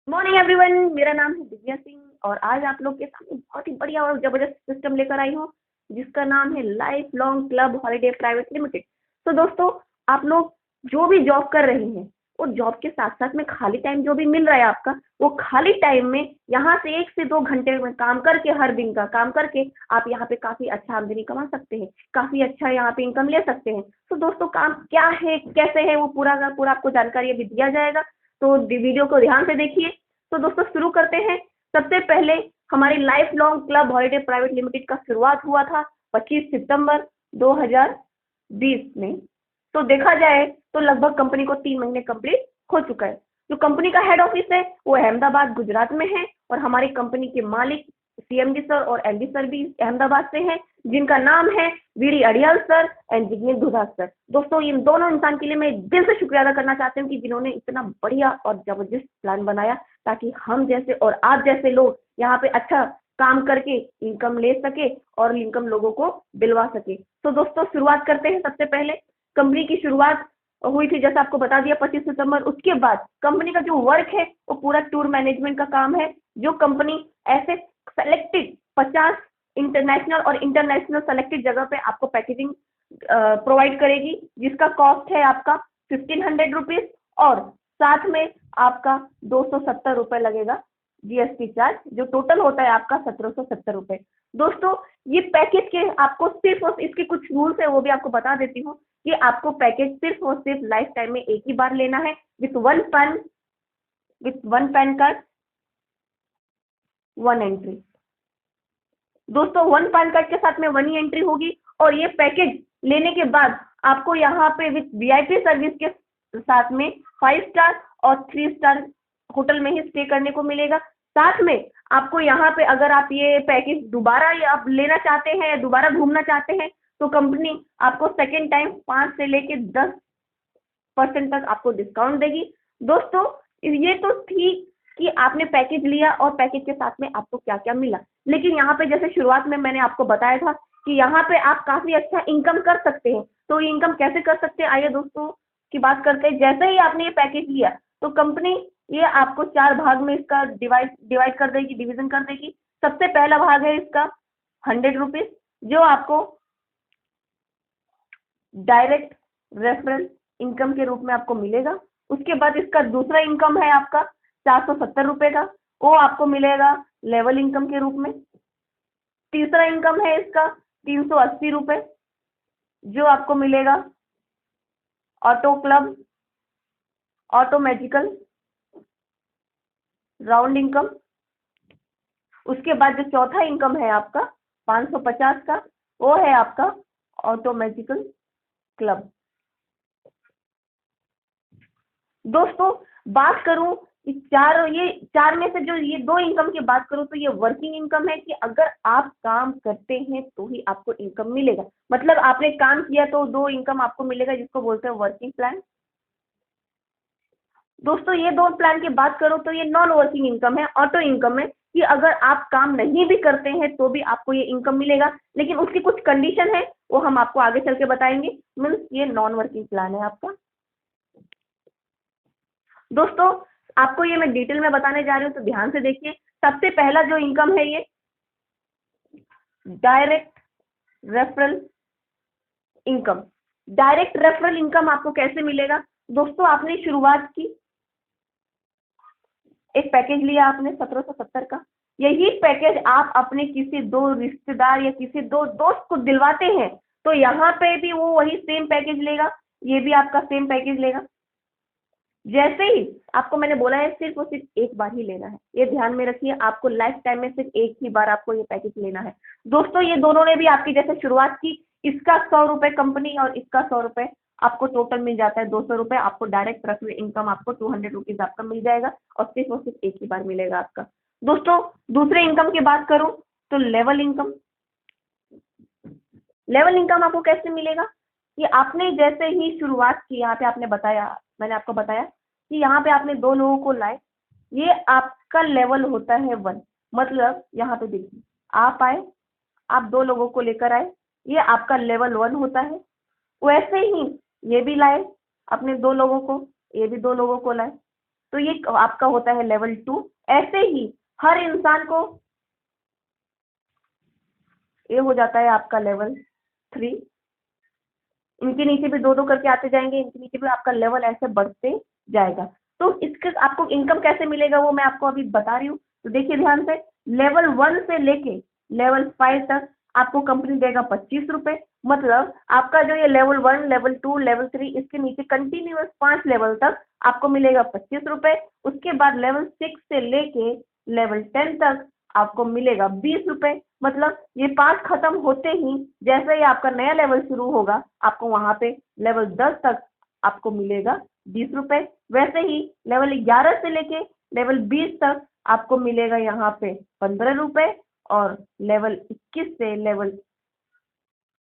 Morning everyone, मेरा नाम है दिव्या सिंह और आज आप लोग के सामने बहुत ही बढ़िया और जबरदस्त सिस्टम लेकर आई हूँ जिसका नाम है life long club holiday private limited. तो दोस्तों, आप लोग जो भी जॉब कर रहे हैं वो जॉब के साथ साथ में खाली टाइम जो भी मिल रहा है आपका, वो खाली टाइम में यहाँ से 1 से 2 घंटे में काम करके, हर दिन का काम करके आप यहाँ पे काफी अच्छा आमदनी कमा सकते हैं, काफी अच्छा यहाँ पे इनकम ले सकते हैं। तो दोस्तों, काम क्या है, कैसे है, वो पूरा का पूरा आपको जानकारी अभी दिया जाएगा। तो वीडियो को ध्यान से देखिए। तो दोस्तों, शुरू करते हैं। सबसे पहले हमारी life long club holiday private limited का शुरुआत हुआ था 25 सितंबर 2020 में। तो देखा जाए तो लगभग कंपनी को 3 महीने कंप्लीट हो चुका है। जो कंपनी का हेड ऑफिस है वो अहमदाबाद गुजरात में है और हमारी कंपनी के मालिक सीएमडी सर और एमडी सर भी अहमदाबाद से हैं, जिनका नाम है VD Adiyal sir and Jignesh Dudhas sir. दोस्तों, इन दोनों इंसान के लिए मैं दिल से शुक्रिया अदा करना चाहती हूँ कि जिन्होंने इतना बढ़िया और जबरदस्त प्लान बनाया ताकि हम जैसे और आप जैसे लोग यहाँ पे अच्छा काम करके इनकम ले सके और इनकम लोगों को दिलवा सके। तो दोस्तों, शुरुआत करते हैं। सबसे पहले कंपनी की शुरुआत हुई थी, जैसा आपको बता दिया, 25 सितंबर। उसके बाद कंपनी का जो वर्क है वो पूरा टूर मैनेजमेंट का काम है, जो कंपनी ऐसे सेलेक्टेड 50 इंटरनेशनल और इंटरनेशनल सेलेक्टेड जगह पे आपको पैकेजिंग प्रोवाइड करेगी, जिसका कॉस्ट है आपका 1500 रुपीज और साथ में आपका 270 रुपये लगेगा जीएसटी चार्ज, जो टोटल होता है आपका 1770 रुपये। दोस्तों, ये पैकेज के आपको सिर्फ और इसके कुछ रूल्स है वो भी आपको बता देती हूँ कि आपको पैकेज सिर्फ और सिर्फ लाइफ टाइम में एक ही बार लेना है with one pan card, one entry. दोस्तों, वन पैन कार्ड के साथ में वन ही एंट्री होगी और ये पैकेज लेने के बाद आपको यहाँ पे विथ वीआईपी सर्विस के साथ में 5 स्टार और 3 स्टार होटल में ही स्टे करने को मिलेगा। साथ में आपको यहाँ पे अगर आप ये पैकेज दोबारा आप लेना चाहते हैं या दोबारा घूमना चाहते हैं तो कंपनी आपको सेकेंड टाइम 5 से लेके 10% तक आपको डिस्काउंट देगी। दोस्तों, ये तो थी कि आपने पैकेज लिया और पैकेज के साथ में आपको क्या क्या मिला, लेकिन यहाँ पे जैसे शुरुआत में मैंने आपको बताया था कि यहाँ पे आप काफी अच्छा इनकम कर सकते हैं। तो इनकम कैसे कर सकते हैं, आइए दोस्तों की बात करते हैं। जैसे ही आपने ये पैकेज लिया तो कंपनी ये आपको 4 भाग में इसका डिवाइड कर देगी, डिवीजन कर देगी। सबसे पहला भाग है इसका 100 रुपीज, जो आपको डायरेक्ट रेफरल इनकम के रूप में आपको मिलेगा। उसके बाद इसका दूसरा इनकम है आपका 470 रुपये का, वो आपको मिलेगा लेवल इनकम के रूप में। तीसरा इनकम है इसका 380 रुपये, जो आपको मिलेगा auto club, auto magical round income. उसके बाद जो चौथा इनकम है आपका 550 का, वो है आपका ऑटो मैजिकल क्लब। दोस्तों, बात करूं ये चार में से जो ये 2 इनकम की बात करूं तो ये वर्किंग इनकम है कि अगर आप काम करते हैं तो ही आपको इनकम मिलेगा, मतलब आपने काम किया तो 2 इनकम आपको मिलेगा, जिसको बोलते हैं वर्किंग प्लान। दोस्तों, ये 2 प्लान की बात करो तो ये नॉन वर्किंग इनकम है, ऑटो इनकम है कि अगर आप काम नहीं भी करते हैं तो भी आपको ये इनकम मिलेगा, लेकिन उसकी कुछ कंडीशन है, वो हम आपको आगे चल के बताएंगे। मीन्स ये नॉन वर्किंग प्लान है आपका। दोस्तों, आपको ये मैं डिटेल में बताने जा रही हूँ तो ध्यान से देखिए। सबसे पहला जो इनकम है ये direct referral income. Direct referral income आपको कैसे मिलेगा? दोस्तों, आपने शुरुआत की, एक पैकेज लिया आपने 1770 का, यही पैकेज आप अपने किसी 2 रिश्तेदार या किसी 2 दोस्त को दिलवाते हैं तो यहाँ पे भी वो वही सेम पैकेज लेगा, ये भी आपका सेम पैकेज लेगा। जैसे ही आपको मैंने बोला है सिर्फ और सिर्फ एक बार ही लेना है, ये ध्यान में रखिए, आपको लाइफ टाइम में सिर्फ एक ही बार आपको ये पैकेज लेना है। दोस्तों, ये दोनों ने भी आपकी जैसे शुरुआत की, इसका 100 रुपये कंपनी और इसका 100 रुपये, आपको टोटल मिल जाता है 200 रुपये। आपको डायरेक्ट रेफरल इनकम आपको 200 रुपीज आपका मिल जाएगा और सिर्फ एक ही बार मिलेगा आपका। दोस्तों, दूसरे इनकम की बात करूं तो लेवल इनकम। लेवल इनकम आपको कैसे मिलेगा? ये आपने जैसे ही शुरुआत की, यहाँ पे आपने बताया, मैंने आपको बताया कि यहाँ पे आपने 2 लोगों को लाए, ये आपका लेवल होता है 1। मतलब यहाँ पे देखिए, आप आए, आप 2 लोगों को लेकर आए, ये आपका लेवल 1 होता है। वैसे ही ये भी लाए अपने 2 लोगों को, ये भी 2 लोगों को लाए, तो ये आपका होता है लेवल 2। ऐसे ही हर इंसान को ये हो जाता है आपका लेवल 3। इनके नीचे भी दो दो करके आते जाएंगे, इनके नीचे भी आपका लेवल ऐसे बढ़ते जाएगा। तो इसके आपको इनकम कैसे मिलेगा वो मैं आपको अभी बता रही हूँ। तो देखिए ध्यान से, लेवल 1 से लेके लेवल 5 तक आपको कंपनी देगा 25 रुपए। मतलब आपका जो ये लेवल 1, लेवल 2, लेवल 3, इसके नीचे कंटिन्यूअस 5 लेवल तक आपको मिलेगा 25 रुपए। उसके बाद लेवल 6 से लेके लेवल 10 तक आपको मिलेगा 20 रुपए। मतलब ये 5 खत्म होते ही जैसे ही आपका नया लेवल शुरू होगा, आपको वहां पे लेवल 10 तक आपको मिलेगा 20 रुपए। वैसे ही लेवल 11 से लेके लेवल 20 तक आपको मिलेगा यहाँ पे 15 रुपए, और लेवल 21 से लेवल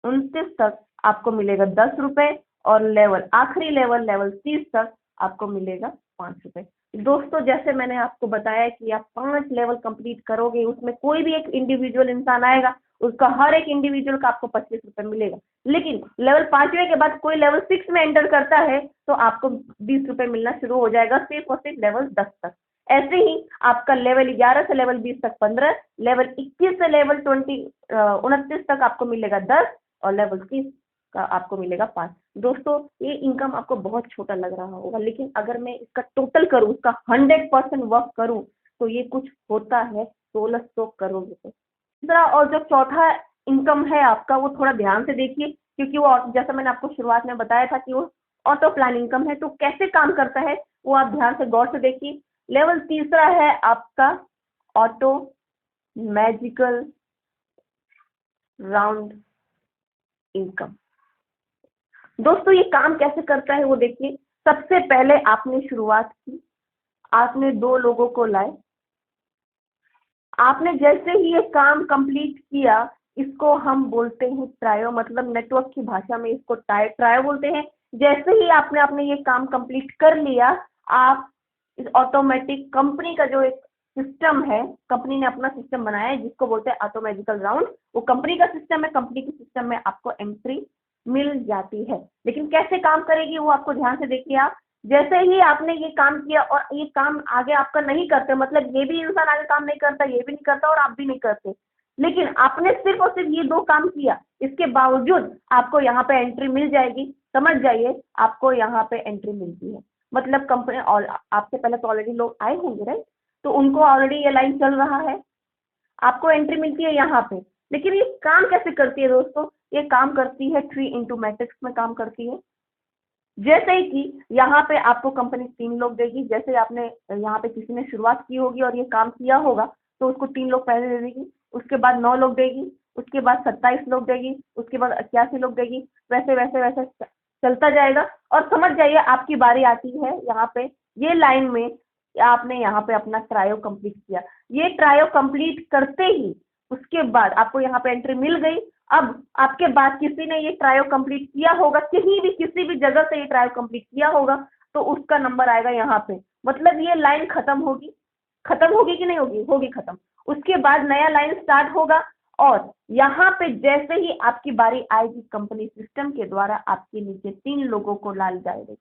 29 तक आपको मिलेगा 10 रुपए, और लेवल आखिरी लेवल लेवल 30 तक आपको मिलेगा 5 रुपए। दोस्तों जैसे मैंने आपको बताया कि आप 5 लेवल कंप्लीट करोगे, उसमें कोई भी एक इंडिविजुअल इंसान आएगा, उसका हर एक इंडिविजुअल का आपको 25 रुपए मिलेगा। लेकिन लेवल 5वें के बाद कोई लेवल 6 में एंटर करता है तो आपको 20 रुपए मिलना शुरू हो जाएगा, सिर्फ और सिर्फ लेवल 10 तक। ऐसे ही आपका लेवल 11 से लेवल 20 तक 15, लेवल 21 से लेवल 29 तक आपको मिलेगा 10, और लेवल 30 का आपको मिलेगा 5। दोस्तों ये इनकम आपको बहुत छोटा लग रहा होगा, लेकिन अगर मैं इसका टोटल करूँ, इसका 100% वर्क करूँ, तो ये कुछ होता है 1600 करोड़ रुपए। तीसरा और जो चौथा इनकम है आपका, वो थोड़ा ध्यान से देखिए, क्योंकि वो जैसा मैंने आपको शुरुआत में बताया था कि वो ऑटो प्लान इनकम है। तो कैसे काम करता है वो आप ध्यान से गौर से देखिए। लेवल तीसरा है आपका ऑटो मैजिकल राउंड इनकम। दोस्तों ये काम कैसे करता है वो देखिए। सबसे पहले आपने शुरुआत की, आपने 2 लोगों को लाए, आपने जैसे ही ये काम कंप्लीट किया, इसको हम बोलते हैं ट्रायो, मतलब नेटवर्क की भाषा में इसको ट्रायो बोलते हैं। जैसे ही आपने ये काम कंप्लीट कर लिया, आप इस ऑटोमेटिक कंपनी का जो एक सिस्टम है, कंपनी ने अपना सिस्टम बनाया है जिसको बोलते हैं ऑटोमेटिकल राउंड, वो कंपनी का सिस्टम है। कंपनी के सिस्टम में आपको एंट्री मिल जाती है। लेकिन कैसे काम करेगी वो आपको ध्यान से देखिए। आप जैसे ही आपने ये काम किया और ये काम आगे आपका नहीं करते, मतलब ये भी इंसान आगे काम नहीं करता, ये भी नहीं करता और आप भी नहीं करते, लेकिन आपने सिर्फ और सिर्फ ये 2 काम किया, इसके बावजूद आपको यहाँ पे एंट्री मिल जाएगी। समझ जाइए, आपको यहाँ पे एंट्री मिलती है। मतलब कंपनी, और आपसे पहले तो ऑलरेडी लोग आए होंगे राइट, तो उनको ऑलरेडी ये लाइन चल रहा है, आपको एंट्री मिलती है यहाँ पे। लेकिन ये काम कैसे करती है दोस्तों? ये काम करती है 3 इंटू मैट्रिक्स में काम करती है। जैसे ही कि यहाँ पे आपको कंपनी 3 लोग देगी, जैसे आपने यहाँ पे किसी ने शुरुआत की होगी और ये काम किया होगा, तो उसको 3 लोग पहले दे देगी, उसके बाद 9 लोग देगी, उसके बाद 27 लोग देगी, उसके बाद 81 लोग देगी। वैसे वैसे वैसे चलता जाएगा, और समझ जाइए आपकी बारी आती है यहाँ पे ये लाइन में। आपने यहाँ पे अपना ट्रायो कंप्लीट किया, ये ट्रायो कंप्लीट करते ही उसके बाद आपको यहाँ पे एंट्री मिल गई। अब आपके बाद किसी ने ये ट्रायो कंप्लीट किया होगा, कहीं भी किसी भी जगह से ये ट्रायो कंप्लीट किया होगा, तो उसका नंबर आएगा यहाँ पे। मतलब ये लाइन खत्म होगी, खत्म होगी कि नहीं होगी? होगी खत्म। उसके बाद नया लाइन स्टार्ट होगा, और यहाँ पे जैसे ही आपकी बारी आएगी, कंपनी सिस्टम के द्वारा आपके नीचे 3 लोगों को डाल जाएगा।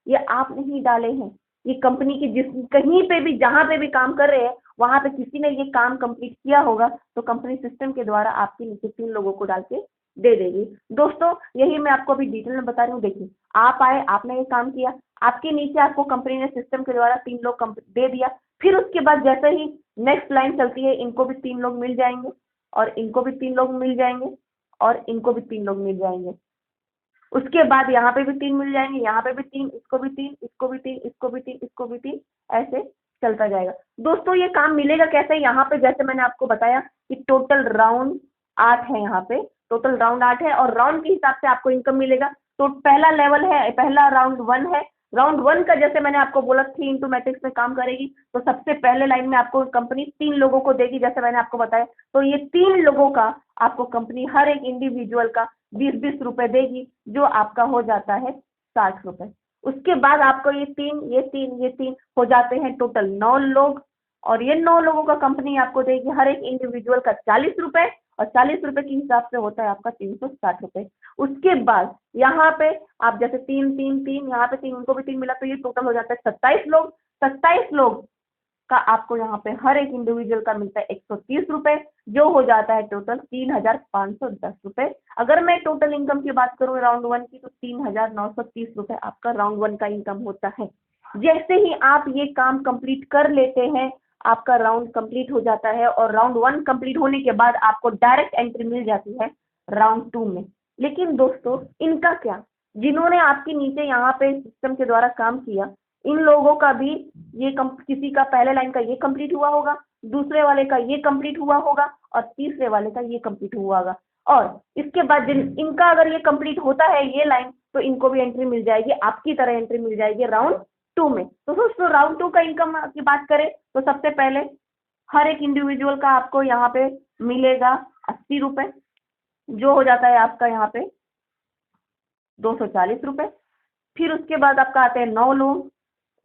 ये आप नहीं डाले हैं, ये कंपनी के जिस कहीं पे भी जहाँ पे भी काम कर रहे हैं, वहां पे किसी ने ये काम कंप्लीट किया होगा, तो कंपनी सिस्टम के द्वारा आपके नीचे 3 लोगों को डाल के दे देगी। दोस्तों यही मैं आपको अभी डिटेल में बता रही हूँ। देखिए, आप आए, आपने ये काम किया, आपके नीचे आपको कंपनी ने सिस्टम के द्वारा 3 लोग दे दिया। फिर उसके बाद जैसे ही नेक्स्ट लाइन चलती है, इनको भी 3 लोग मिल जाएंगे, और इनको भी 3 लोग मिल जाएंगे, और इनको भी 3 लोग मिल जाएंगे। उसके बाद यहाँ पे भी 3 मिल जाएंगे, यहाँ पे भी 3, इसको भी 3, इसको भी 3, इसको भी 3, इसको भी 3, ऐसे चलता जाएगा। दोस्तों ये काम मिलेगा कैसे? यहाँ पे जैसे मैंने आपको बताया कि टोटल राउंड 8 है, यहाँ पे टोटल राउंड 8 है, और राउंड के हिसाब से आपको इनकम मिलेगा। तो पहला लेवल है, पहला राउंड 1 है। राउंड 1 का जैसे मैंने आपको बोला 3 इंटू मैट्रिक्स में काम करेगी, तो सबसे पहले लाइन में आपको कंपनी 3 लोगों को देगी, जैसे मैंने आपको बताया। तो ये 3 लोगों का आपको कंपनी हर एक इंडिविजुअल का 20-20 रुपए देगी, जो आपका हो जाता है 60 रुपए। उसके बाद आपको ये 3, ये 3, ये 3 हो जाते हैं टोटल 9 लोग, और ये 9 लोगों का कंपनी आपको देगी हर एक इंडिविजुअल का 40 रुपए, और 40 रुपए के हिसाब से होता है आपका 360 रुपए। उसके बाद यहाँ पे आप जैसे 3 3 3, यहाँ पे 3, उनको भी 3 मिला, तो ये टोटल हो जाता है 27 लोग। 27 लोग का आपको यहाँ पे हर एक इंडिविजुअल का मिलता है 130 रुपए, जो हो जाता है टोटल 3,510 रुपए। अगर मैं टोटल इनकम की बात करूँ राउंड 1 की, तो 3,930 रुपए आपका राउंड 1 का इनकम होता है। जैसे ही आप ये काम कंप्लीट कर लेते हैं, आपका राउंड कंप्लीट हो जाता है और राउंड 1 कंप्लीट होने के बाद आपको डायरेक्ट एंट्री मिल जाती है राउंड 2 में। लेकिन दोस्तों इनका क्या, जिन्होंने आपके नीचे यहाँ पे सिस्टम के द्वारा काम किया, इन लोगों का भी ये किसी का पहले लाइन का ये कंप्लीट हुआ होगा, दूसरे वाले का ये कंप्लीट हुआ होगा और तीसरे वाले का ये कंप्लीट हुआ होगा। और इसके बाद इनका अगर ये कंप्लीट होता है ये लाइन, तो इनको भी एंट्री मिल जाएगी, आपकी तरह एंट्री मिल जाएगी राउंड 2 में। तो दोस्तों राउंड 2 का इनकम की बात करें तो सबसे पहले हर एक इंडिविजुअल का आपको यहाँ पे मिलेगा 80 रुपए, जो हो जाता है आपका यहाँ पे 240 रुपए। फिर उसके बाद आपका आते हैं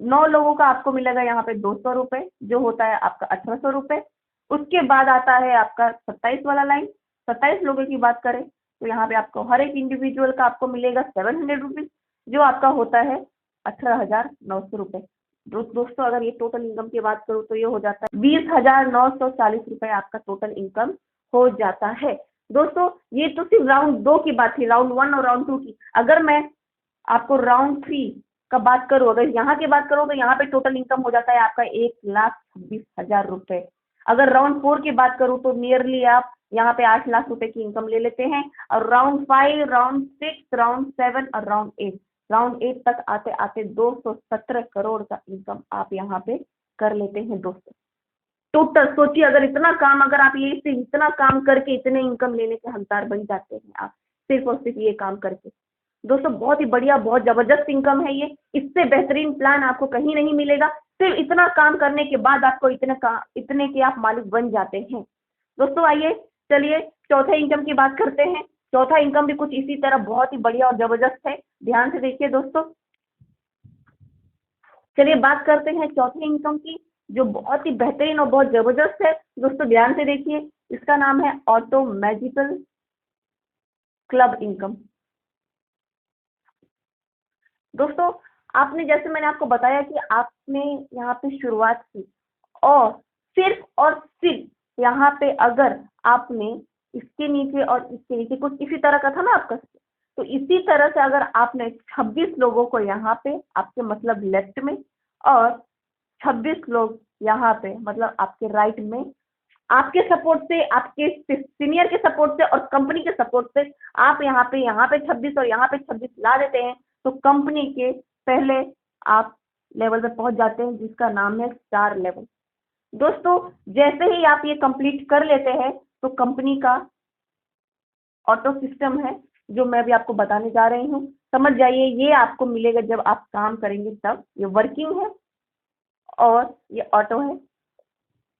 9 लोगों का आपको मिलेगा यहाँ पे 200 रुपए, जो होता है आपका 1800 रुपए। उसके बाद आता है आपका 27 वाला लाइन। 27 लोगों की बात करें तो यहाँ पे आपको हर एक इंडिविजुअल का आपको मिलेगा 700 रुपीज, जो आपका होता है 18,900 रुपए। दोस्तों अगर ये टोटल इनकम की बात करूँ तो ये हो जाता है 20,940 रुपए आपका टोटल इनकम हो जाता है। दोस्तों ये तो सिर्फ राउंड 2 की बात थी, राउंड 1 और राउंड 2 की। अगर मैं आपको राउंड 3 का बात करूँ, अगर यहाँ की बात करूँ तो यहाँ पे टोटल इनकम हो जाता है आपका 1,26,000 रुपए। अगर राउंड 4 की बात करूँ तो नियरली आप यहाँ पे 8 लाख रुपए की इनकम ले लेते हैं। और राउंड 5, राउंड 6, राउंड 7 और राउंड 8 तक आते आते 217 करोड़ का इनकम आप यहाँ पे कर लेते हैं। दोस्तों टोटल सोचिए, अगर इतना काम, अगर आप ये से इतना काम करके इतने इनकम लेने के हकदार बन जाते हैं आप सिर्फ और सिर्फ ये काम करके। दोस्तों बहुत ही बढ़िया, बहुत जबरदस्त इनकम है ये। इससे बेहतरीन प्लान आपको कहीं नहीं मिलेगा। सिर्फ इतना काम करने के बाद आपको इतने के आप मालिक बन जाते हैं। दोस्तों आइए चलिए चौथे इनकम की बात करते हैं। चौथा इनकम भी कुछ इसी तरह बहुत ही बढ़िया और जबरदस्त है, ध्यान से देखिए दोस्तों। चलिए बात करते हैं चौथे इनकम की, जो बहुत ही बेहतरीन और बहुत जबरदस्त है। दोस्तों ध्यान से देखिए, इसका नाम है ऑटोमेजिकल क्लब इनकम। दोस्तों आपने, जैसे मैंने आपको बताया कि आपने यहाँ पे शुरुआत की और सिर्फ यहाँ पे अगर आपने इसके नीचे और इसके नीचे कुछ इसी तरह का था ना आपका, तो इसी तरह से अगर आपने 26 लोगों को यहाँ पे आपके मतलब लेफ्ट में और 26 लोग यहाँ पे मतलब आपके राइट में, आपके सपोर्ट से, आपके सीनियर के सपोर्ट से और कंपनी के सपोर्ट से आप यहाँ पे 26 और यहाँ पे 26 ला देते हैं, तो कंपनी के पहले आप लेवल पे पहुंच जाते हैं, जिसका नाम है स्टार लेवल। दोस्तों जैसे ही आप ये कंप्लीट कर लेते हैं तो कंपनी का ऑटो सिस्टम है जो मैं भी आपको बताने जा रही हूँ, समझ जाइए। ये आपको मिलेगा जब आप काम करेंगे तब। ये वर्किंग है और ये ऑटो है।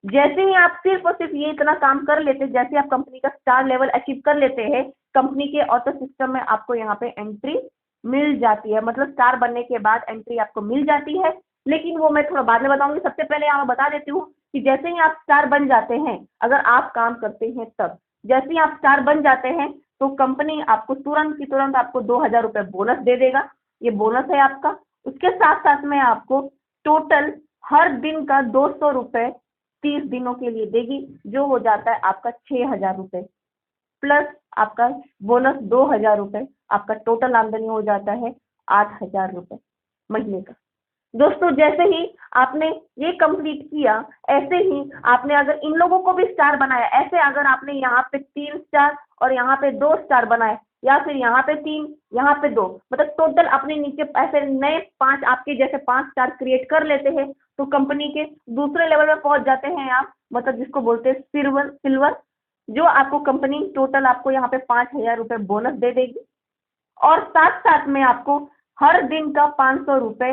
जैसे ही आप सिर्फ और सिर्फ ये इतना काम कर लेते हैं, जैसे आप कंपनी का स्टार लेवल अचीव कर लेते हैं, कंपनी के ऑटो सिस्टम में आपको यहाँ पे एंट्री मिल जाती है। मतलब स्टार बनने के बाद एंट्री आपको मिल जाती है, लेकिन वो मैं थोड़ा बाद में बताऊंगी। सबसे पहले यहाँ बता देती हूँ कि जैसे ही आप स्टार बन जाते हैं, अगर आप काम करते हैं तब, जैसे ही आप स्टार बन जाते हैं तो कंपनी आपको तुरंत की तुरंत आपको 2,000 रुपये बोनस दे देगा। ये बोनस है आपका। उसके साथ साथ में आपको टोटल हर दिन का 200 रुपये 30 दिनों के लिए देगी, जो हो जाता है आपका 6,000 रुपये, प्लस आपका बोनस 2,000 रुपये। आपका टोटल आमदनी हो जाता है 8,000 रुपये महीने का। दोस्तों जैसे ही आपने ये कंप्लीट किया, ऐसे ही आपने अगर इन लोगों को भी स्टार बनाया, ऐसे अगर आपने यहाँ पे 3 स्टार और यहाँ पे 2 स्टार बनाए, या फिर यहाँ पे 3 यहाँ पे 2, मतलब टोटल अपने नीचे ऐसे नए 5 आपके जैसे 5 स्टार क्रिएट कर लेते हैं, तो कंपनी के दूसरे लेवल में पहुंच जाते हैं आप, मतलब जिसको बोलते हैं सिल्वर, जो आपको कंपनी टोटल आपको यहाँ पे 5,000 रुपये बोनस दे देगी। और साथ साथ में आपको हर दिन का 500 रुपये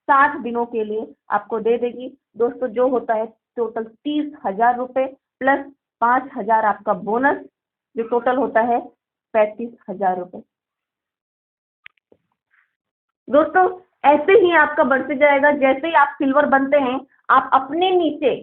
60 दिनों के लिए आपको दे देगी। दोस्तों जो होता है टोटल 30,000 रुपये प्लस 5,000 आपका बोनस, जो टोटल होता है 35,000 रुपये। दोस्तों ऐसे ही आपका बढ़ते जाएगा। जैसे ही आप सिल्वर बनते हैं, आप अपने नीचे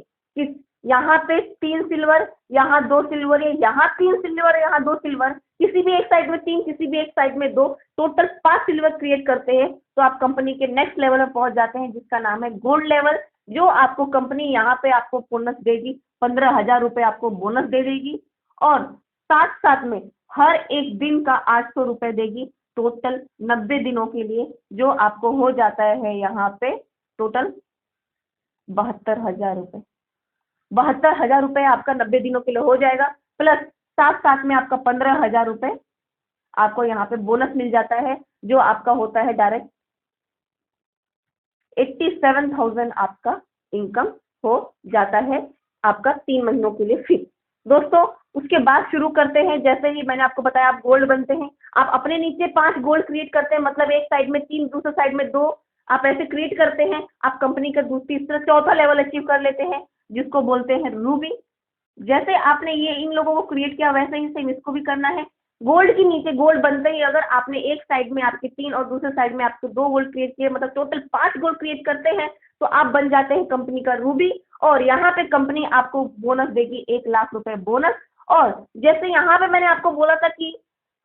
यहाँ पे 3 सिल्वर, यहाँ 2 सिल्वर, यहाँ 3 सिल्वर, यहाँ 2 सिल्वर, किसी भी एक साइड में 3, किसी भी एक साइड में 2, टोटल 5 सिल्वर क्रिएट करते हैं तो आप कंपनी के नेक्स्ट लेवल में पहुंच जाते हैं, जिसका नाम है गोल्ड लेवल, जो आपको कंपनी यहाँ पे आपको बोनस देगी, 15,000 रुपये आपको बोनस दे देगी, और साथ साथ में हर एक दिन का 800 रुपये देगी, टोटल 90 दिनों के लिए, जो आपको हो जाता है यहाँ पे टोटल 72,000 रुपये। 72,000 रुपये आपका 90 दिनों के लिए हो जाएगा, प्लस साथ साथ में आपका 15,000 रुपये आपको यहाँ पे बोनस मिल जाता है, जो आपका होता है डायरेक्ट 87,000 आपका इनकम हो जाता है आपका 3 महीनों के लिए फिक्स। दोस्तों उसके बाद शुरू करते हैं, जैसे ही मैंने आपको बताया आप गोल्ड बनते हैं, आप अपने नीचे 5 गोल्ड क्रिएट करते हैं, मतलब एक साइड में 3, दूसरे साइड में 2, आप ऐसे क्रिएट करते हैं, आप कंपनी का तीसरा चौथा लेवल अचीव कर लेते हैं, जिसको बोलते हैं रूबी। जैसे आपने ये इन लोगों को क्रिएट किया वैसे ही सेम इसको भी करना है। गोल्ड के नीचे गोल्ड बनते ही अगर आपने एक साइड में आपके 3 और दूसरे साइड में आपके 2 गोल्ड क्रिएट किए, मतलब टोटल 5 गोल्ड क्रिएट करते हैं, तो आप बन जाते हैं कंपनी का रूबी। और यहाँ पे कंपनी आपको बोनस देगी 1,00,000 रुपए बोनस। और जैसे यहाँ पे मैंने आपको बोला था कि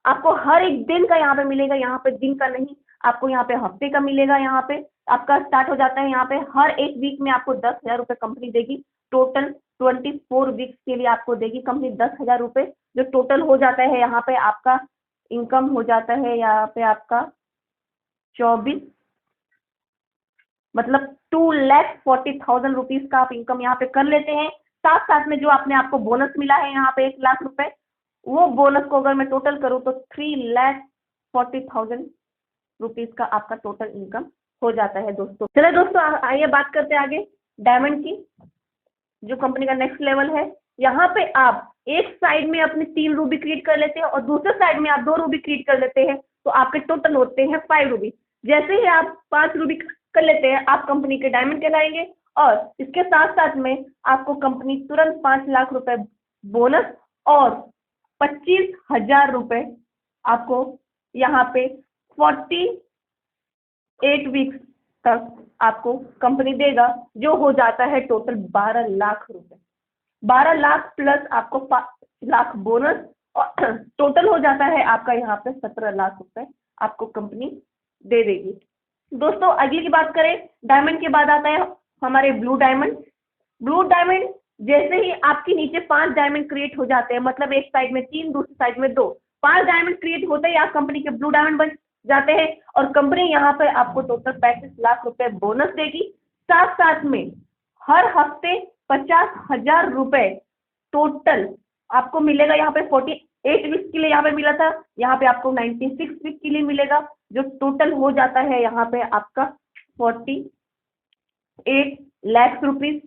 आपको हर एक दिन का यहाँ पे मिलेगा, यहाँ पे दिन का नहीं, आपको यहाँ पे हफ्ते का मिलेगा। यहाँ पे आपका स्टार्ट हो जाता है, यहाँ पे हर एक वीक में आपको 10,000 रुपये कंपनी देगी, टोटल 24 वीक्स के लिए आपको देगी कंपनी 10,000 रुपये, जो टोटल हो जाता है यहाँ पे आपका इनकम हो जाता है यहाँ पे आपका 24, मतलब 2,40,000 रुपीज का आप इनकम यहाँ पे कर लेते हैं। साथ साथ में जो आपने आपको बोनस मिला है यहाँ पे 1,00,000 रुपए, वो बोनस को अगर मैं टोटल करूँ तो 3,40,000 रुपीज का आपका टोटल इनकम हो जाता है। दोस्तों चलिए दोस्तों आइए बात करते हैं आगे डायमंड की, जो कंपनी का नेक्स्ट लेवल है। यहाँ पे आप एक साइड में अपने 3 रूबी क्रिएट कर लेते हैं और दूसरे साइड में आप 2 रूबी क्रिएट कर लेते हैं, तो आपके टोटल होते हैं 5 रूबी। जैसे ही आप 5 रूबी कर लेते हैं, आप कंपनी के डायमंड कहलाएंगे, और इसके साथ साथ में आपको कंपनी तुरंत 5,00,000 रुपए बोनस और 25,000 रुपए आपको यहाँ पे 48 वीक्स तक आपको कंपनी देगा, जो हो जाता है टोटल 12,00,000 रुपए। 12,00,000 प्लस आपको 5,00,000 बोनस, और टोटल हो जाता है आपका यहाँ पे 17,00,000 रुपए आपको कंपनी दे देगी। दोस्तों अगली की बात करें, डायमंड के बाद आता है हमारे ब्लू डायमंड। ब्लू डायमंड जैसे ही आपके नीचे 5 डायमंड क्रिएट हो जाते हैं, मतलब एक साइड में 3, दूसरी साइड में 2, 5 डायमंड क्रिएट होते ही आप कंपनी के ब्लू डायमंड बन जाते हैं, और कंपनी यहाँ पे आपको टोटल 35,00,000 रुपए बोनस देगी। साथ साथ में हर हफ्ते 50,000 रुपए टोटल आपको मिलेगा। यहाँ पे 48 वीक्स के लिए यहाँ पे मिला था, यहाँ पे आपको 96 वीक के लिए मिलेगा, जो टोटल हो जाता है यहाँ पे आपका 48,00,000 रुपीज,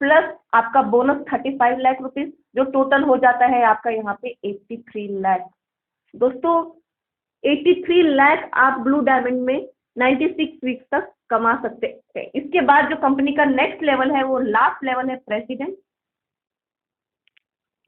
प्लस आपका बोनस 35,00,000 रुपीज, जो टोटल हो जाता है आपका यहाँ पे 83,00,000। दोस्तों 83,00,000 आप ब्लू डायमंड में 96 वीक्स तक कमा सकते हैं। इसके बाद जो कंपनी का नेक्स्ट लेवल है, वो लास्ट लेवल है प्रेसिडेंट।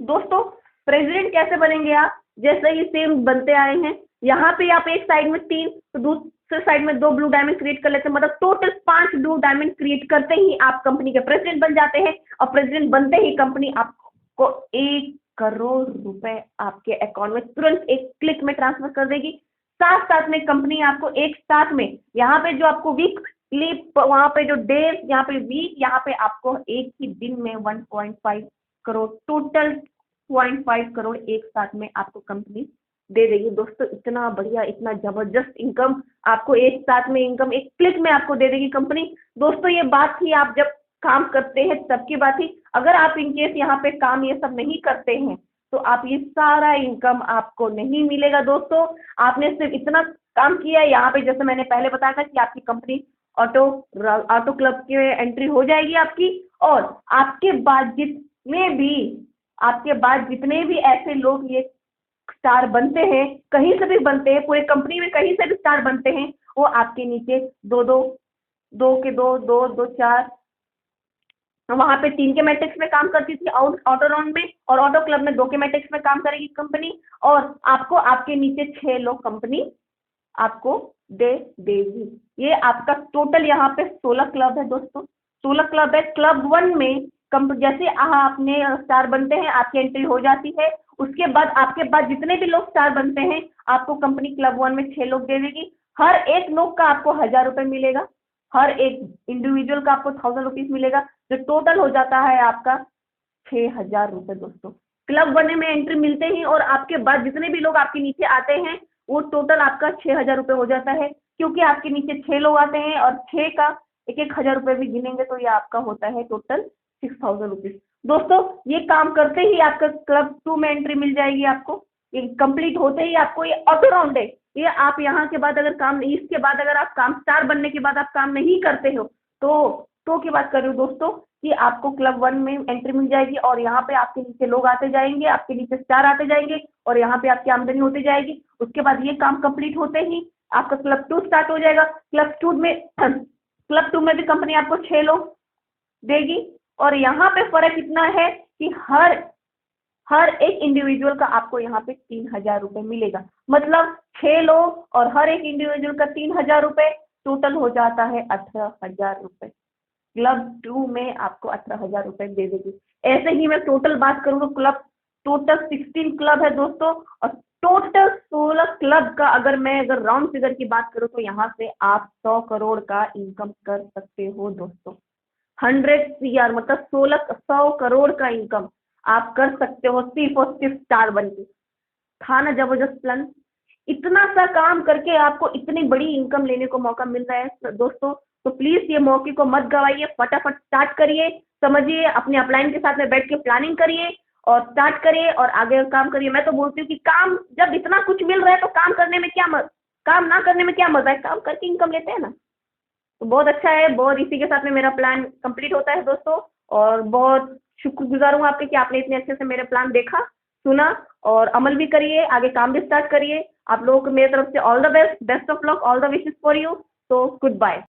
दोस्तों प्रेसिडेंट कैसे बनेंगे आप, जैसे ही सेम बनते आए हैं, यहाँ पे आप एक साइड में 3, तो दूसरे साइड में 2 ब्लू डायमंड क्रिएट कर लेते हैं, मतलब टोटल 5 ब्लू डायमंड क्रिएट करते ही आप कंपनी के प्रेसिडेंट बन जाते हैं। और प्रेसिडेंट बनते ही कंपनी आपको 1 करोड़ रुपए आपके अकाउंट में तुरंत एक क्लिक में ट्रांसफर कर देगी। साथ साथ में कंपनी आपको एक साथ में यहाँ पे जो आपको वीकली, वहाँ पे जो डे, यहाँ पे वीक, यहाँ पे आपको एक ही दिन में 1.5 करोड़, टोटल 0.5 करोड़ एक साथ में आपको कंपनी दे देगी। दोस्तों इतना बढ़िया, इतना जबरदस्त इनकम आपको एक साथ में, इनकम एक क्लिक में आपको दे देगी कंपनी। दोस्तों ये बात थी आप जब काम करते हैं तब की बात थी। अगर आप इनकेस यहाँ पे काम ये सब नहीं करते हैं, तो आप ये सारा इनकम आपको नहीं मिलेगा। दोस्तों आपने सिर्फ इतना काम किया है, यहाँ पे जैसे मैंने पहले बताया था कि आपकी कंपनी ऑटो क्लब के एंट्री हो जाएगी आपकी, और आपके बाद जितने भी ऐसे लोग ये स्टार बनते हैं, कहीं से भी बनते हैं, पूरे कंपनी में कहीं से भी स्टार बनते हैं, वो आपके नीचे 2 के 2 4, वहाँ पे 3 के मैट्रिक्स में काम करती थी ऑटो राउंड में, और ऑटो क्लब में 2 के मैट्रिक्स में काम करेगी कंपनी, और आपको आपके नीचे 6 लोग कंपनी आपको दे देगी। ये आपका टोटल यहाँ पे 16 क्लब है। दोस्तों 16 क्लब है। क्लब 1 में जैसे आपने स्टार बनते हैं, आपकी एंट्री हो जाती है, उसके बाद आपके बाद जितने भी लोग स्टार बनते हैं, आपको कंपनी क्लब 1 में 6 लोग दे देगी। हर एक लोग का आपको 1000 रुपये मिलेगा, हर एक इंडिविजुअल का आपको 1000 रुपीज मिलेगा, जो टोटल हो जाता है आपका 6000 रुपये दोस्तों। क्लब बनने में एंट्री मिलते ही और आपके बाद जितने भी लोग आपके नीचे आते हैं, वो टोटल आपका 6000 रुपये हो जाता है, क्योंकि आपके नीचे 6 लोग आते हैं और 6 का 1000 रुपये भी गिनेंगे तो ये आपका होता है टोटल 6000 रुपीज। दोस्तों ये काम करते ही आपका क्लब 2 में एंट्री मिल जाएगी आपको, ये कंप्लीट होते ही आपको, ये ऑटो राउंड है। ये आप यहाँ के बाद अगर काम नहीं, इसके बाद अगर आप काम स्टार बनने के बाद आप काम नहीं करते हो तो की बात कर रही हूँ दोस्तों कि आपको क्लब 1 में एंट्री मिल जाएगी और यहाँ पे आपके नीचे लोग आते जाएंगे, आपके नीचे स्टार आते जाएंगे और यहाँ पे आपकी आमदनी होती जाएगी। उसके बाद ये काम कंप्लीट होते ही आपका क्लब 2 स्टार्ट हो जाएगा। क्लब 2 में भी कंपनी आपको 6 लोग देगी और यहाँ पे फर्क इतना है कि हर एक इंडिविजुअल का आपको यहाँ पे 3000 रुपये मिलेगा, मतलब 6 लोग और हर एक इंडिविजुअल का 3000 रुपये, टोटल हो जाता है 18000 रुपये। क्लब 2 में आपको 18000 रुपये दे देगी। ऐसे ही मैं टोटल बात करूँ तो क्लब टोटल 16 क्लब है दोस्तों, और टोटल 16 क्लब का अगर राउंड फिगर की बात करूँ तो यहाँ से आप 100 करोड़ का इनकम कर सकते हो दोस्तों। 100 CR मतलब 100 करोड़ का इनकम आप कर सकते हो सिर्फ और सिर्फ स्टार बन के। था ना जबरदस्त प्लान? इतना सा काम करके आपको इतनी बड़ी इनकम लेने को मौका मिल रहा है दोस्तों, तो प्लीज ये मौके को मत गवाइए, फटाफट स्टार्ट करिए, समझिए, अपने अपलाइन के साथ में बैठ के प्लानिंग करिए और स्टार्ट करिए और आगे काम करिए। मैं तो बोलती हूँ कि काम जब इतना कुछ मिल रहा है तो काम करने में क्या काम ना करने में क्या मजा है, काम करके इनकम लेते हैं ना, तो बहुत अच्छा है। बहुत इसी के साथ में मेरा प्लान कंप्लीट होता है दोस्तों, और बहुत शुक्रगुजार हूँ आपके कि आपने इतने अच्छे से मेरे प्लान देखा, सुना और अमल भी करिए, आगे काम भी स्टार्ट करिए। आप लोगों को मेरी तरफ से all the best, best of luck, all the wishes for you. तो गुड बाय।